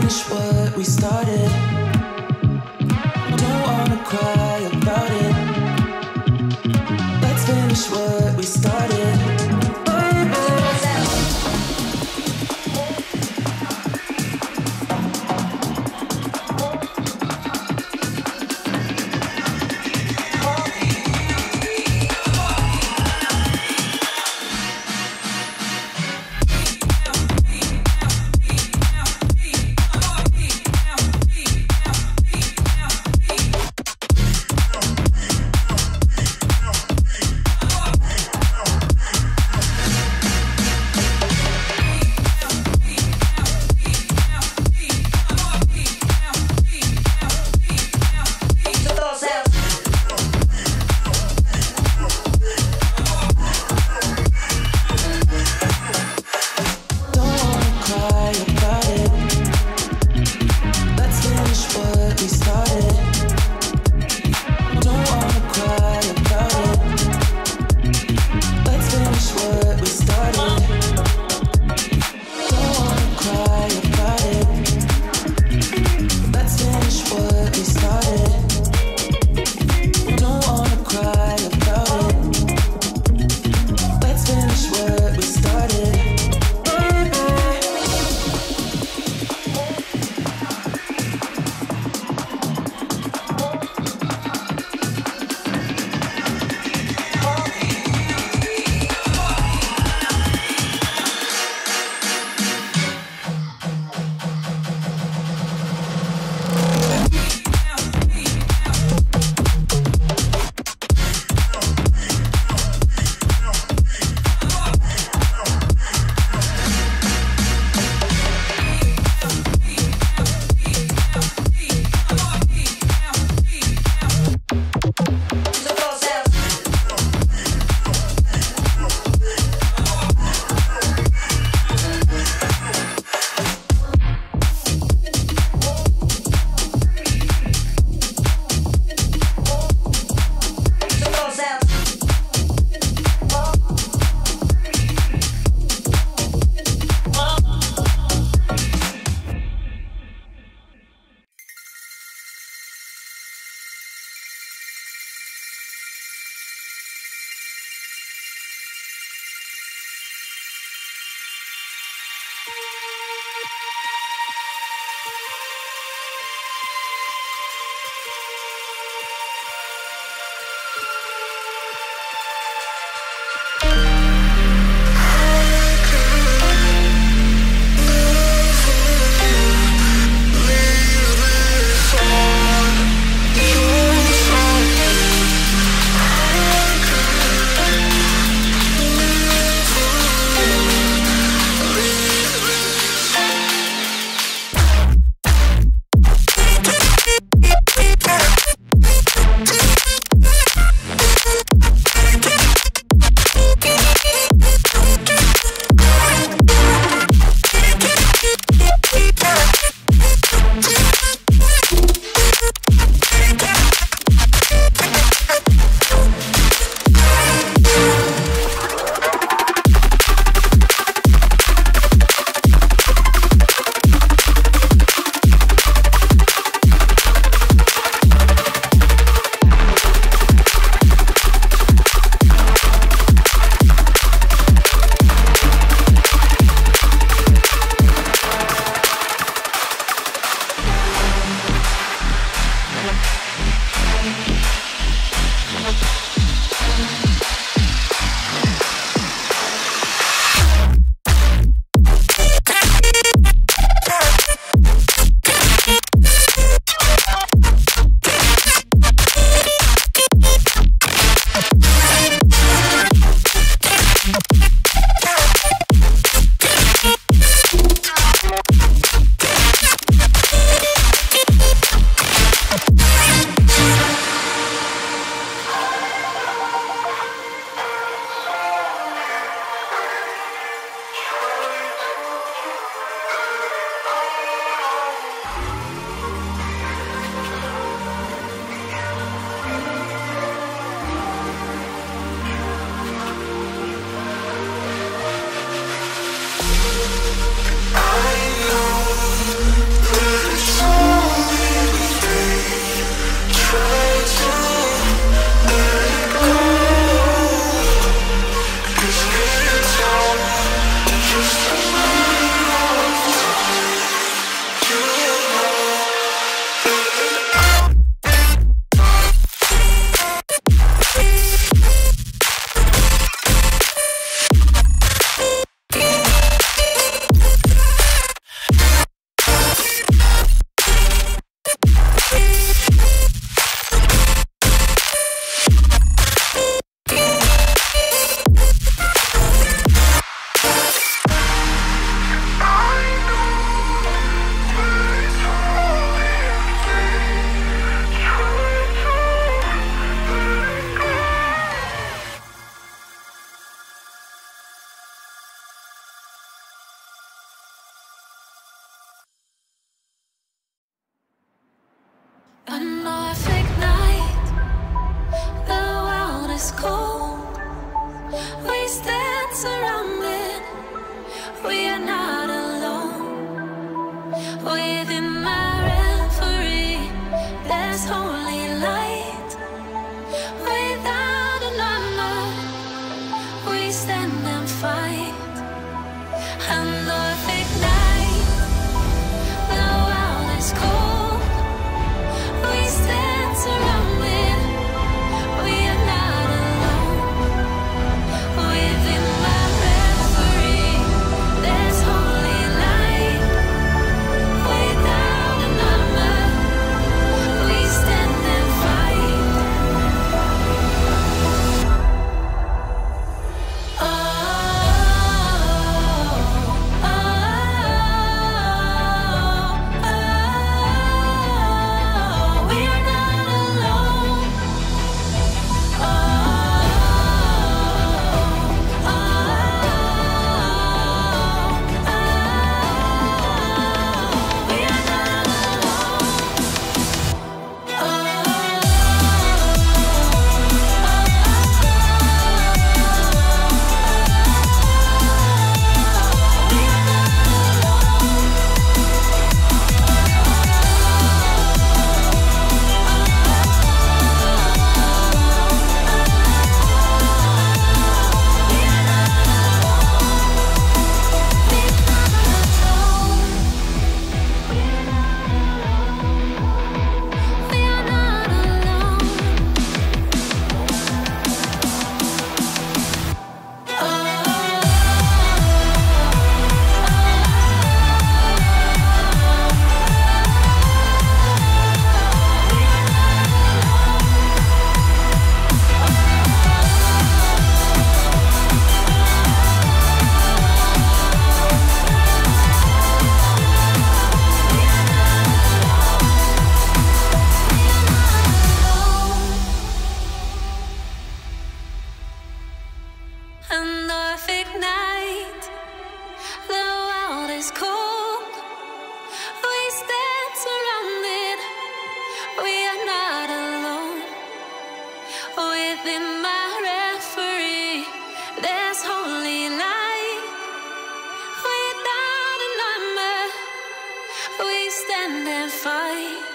finish what we started. Don't wanna cry about it. Let's finish what we started. A perfect night, the world is cold. We stand surrounded, we are not alone. Within my reverie, there's holy light. Without a number, we stand and fight. And the perfect night, the world is cold. We stand surrounded, we are not alone. Within my reverie, there's holy light. Without a number, we stand and fight. Oh, oh, oh, we are not alone. Oh, oh, we are not and the perfect night, the world is cold. We stand surrounded, we are not alone. Within my reverie, there's holy light. Without a number, we stand and fight.